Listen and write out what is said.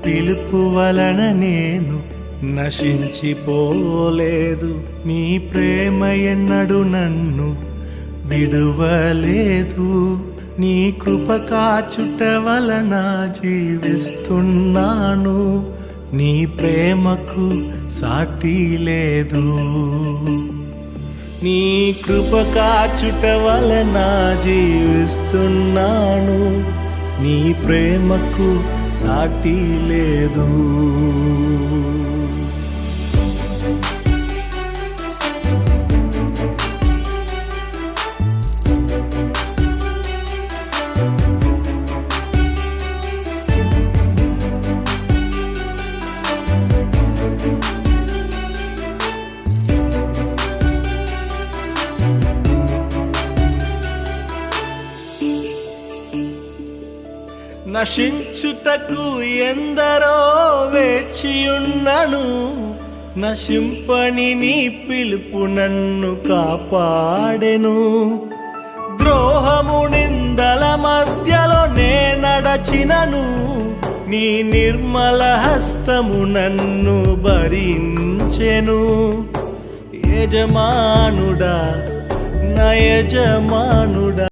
పిలుపు వలన నేను నశించిపోలేదు. నీ ప్రేమ ఎన్నడు నన్ను విడువలేదు. నీ కృప కాచుట వలన జీవిస్తున్నాను. నీ ప్రేమకు సాటి లేదు. నీ కృప కాచుట వలన జీవిస్తున్నాను. నీ ప్రేమకు సాటి లేదు. నశించుటకు ఎందరో వేచియున్నను. నశింపని నీ పిలుపు నన్ను కాపాడెను. ద్రోహము నిందల మధ్యలో నే నడచినను. నీ నిర్మల హస్తము నన్ను భరించెను. యజమానుడా, నా యజమానుడా.